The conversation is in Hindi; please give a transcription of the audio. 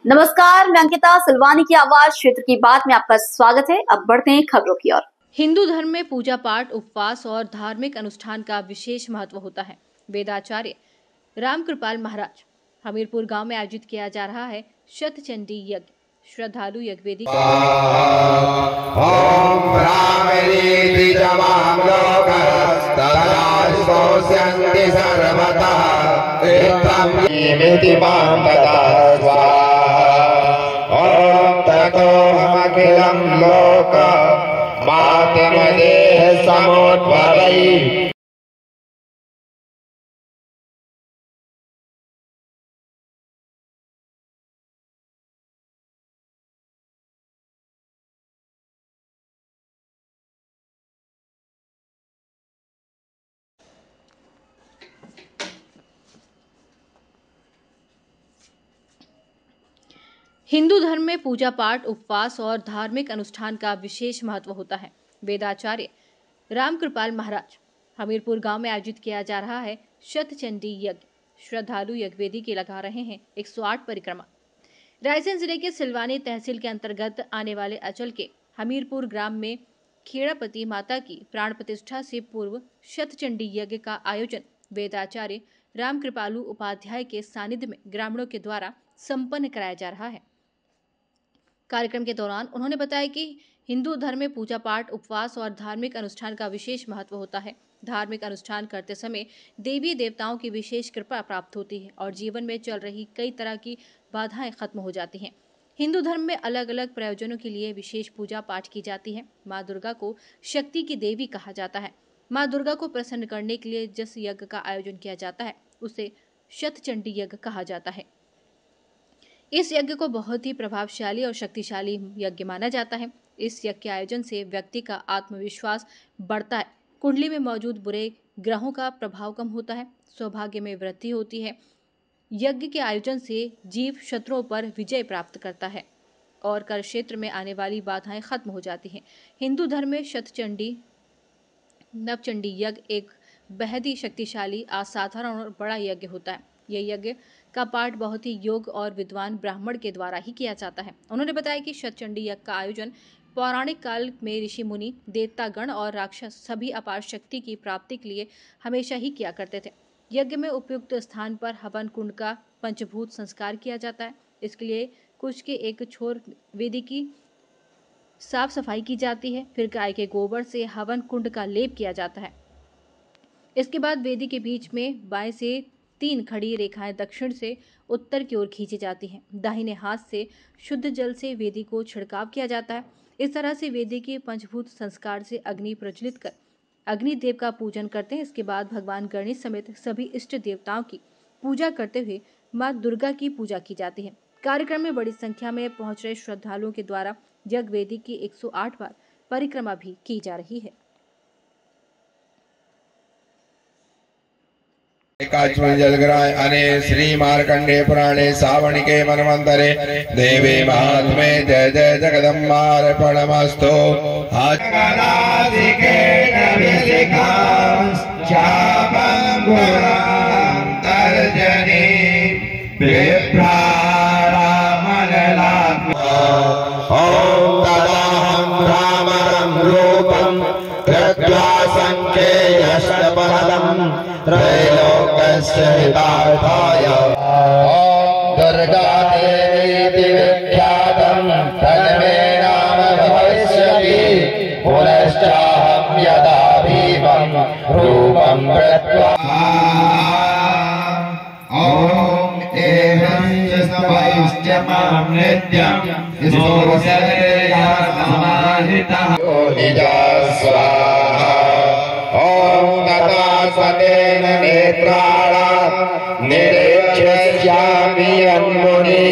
नमस्कार, मैं अंकिता सिलवानी की आवाज क्षेत्र की बात में आपका स्वागत है। अब बढ़ते हैं खबरों की ओर। हिंदू धर्म में पूजा पाठ, उपवास और धार्मिक अनुष्ठान का विशेष महत्व होता है। वेदाचार्य रामकृपाल महाराज हमीरपुर गांव में आयोजित किया जा रहा है शतचंडी यज्ञ। श्रद्धालु यज्ञवेदी हिंदू धर्म में पूजा पाठ, उपवास और धार्मिक अनुष्ठान का विशेष महत्व होता है। वेदाचार्य रामकृपाल महाराज हमीरपुर गांव में आयोजित किया जा रहा है शतचंडी यज्ञ। श्रद्धालु यज्ञवेदी के लगा रहे हैं 108 परिक्रमा। रायसेन जिले के सिलवानी तहसील के अंतर्गत आने वाले अंचल के हमीरपुर ग्राम में खेड़ापति माता की प्राण प्रतिष्ठा से पूर्व शतचंडी यज्ञ का आयोजन वेदाचार्य रामकृपालु उपाध्याय के सानिध्य में ग्रामीणों के द्वारा संपन्न कराया जा रहा है। कार्यक्रम के दौरान उन्होंने बताया कि हिंदू धर्म में पूजा पाठ, उपवास और धार्मिक अनुष्ठान का विशेष महत्व होता है। धार्मिक अनुष्ठान करते समय देवी देवताओं की विशेष कृपा प्राप्त होती है और जीवन में चल रही कई तरह की बाधाएं खत्म हो जाती हैं। हिंदू धर्म में अलग अलग प्रयोजनों के लिए विशेष पूजा पाठ की जाती है। माँ दुर्गा को शक्ति की देवी कहा जाता है। माँ दुर्गा को प्रसन्न करने के लिए जिस यज्ञ का आयोजन किया जाता है उसे शतचंडी यज्ञ कहा जाता है। इस यज्ञ को बहुत ही प्रभावशाली और शक्तिशाली यज्ञ माना जाता है। इस यज्ञ के आयोजन से व्यक्ति का आत्मविश्वास बढ़ता है, कुंडली में मौजूद बुरे ग्रहों का प्रभाव कम होता है, सौभाग्य में वृद्धि होती है। यज्ञ के आयोजन से जीव शत्रुओं पर विजय प्राप्त करता है और कर क्षेत्र में आने वाली बाधाएं खत्म हो जाती हैं। हिंदू धर्म में शतचंडी नवचंडी यज्ञ एक बेहद ही शक्तिशाली, असाधारण और बड़ा यज्ञ होता है। यह यज्ञ का पाठ बहुत ही योग्य और विद्वान ब्राह्मण के द्वारा ही किया जाता है। उन्होंने बताया कि शतचंडी यज्ञ का आयोजन पौराणिक काल में ऋषि मुनि, देवतागण और राक्षस सभी अपार शक्ति की प्राप्ति के लिए हमेशा ही किया करते थे। यज्ञ में उपयुक्त स्थान पर हवन कुंड का पंचभूत संस्कार किया जाता है। इसके लिए कुछ के एक छोर वेदी की साफ सफाई की जाती है, फिर गाय के गोबर से हवन कुंड का लेप किया जाता है। इसके बाद वेदी के बीच में बाएं से 3 खड़ी रेखाएं दक्षिण से उत्तर की ओर खींची जाती हैं। दाहिने हाथ से शुद्ध जल से वेदी को छिड़काव किया जाता है। इस तरह से वेदी के पंचभूत संस्कार से अग्नि प्रज्वलित कर अग्निदेव का पूजन करते हैं। इसके बाद भगवान गणेश समेत सभी इष्ट देवताओं की पूजा करते हुए माँ दुर्गा की पूजा की जाती है। कार्यक्रम में बड़ी संख्या में पहुंच रहे श्रद्धालुओं के द्वारा यज्ञ वेदी की 108 बार परिक्रमा भी की जा रही है। जलग्राय अने श्री मार्कंडे पुराणे सावणिके मनवंतरे देवी महात्मे जय जय जगदम्बार्पणमस्तु। ओम तदाहं रामं रूपं कृत्वा संख्येयष्टपदं त्रैलोक्यस्य हितार्थाय दुर्गा देवीति विख्यातं तन्मे नाम भविष्यति। पुनश्चाहं यदा भीमं रूपं कृत्वा ओम एवं सपैश्चमां नित्यं स्तोषया समाहितः निजा स्वाहा। ओम तथा सतेन नेत्राणां निरीक्ष्यामि अन्मुनि।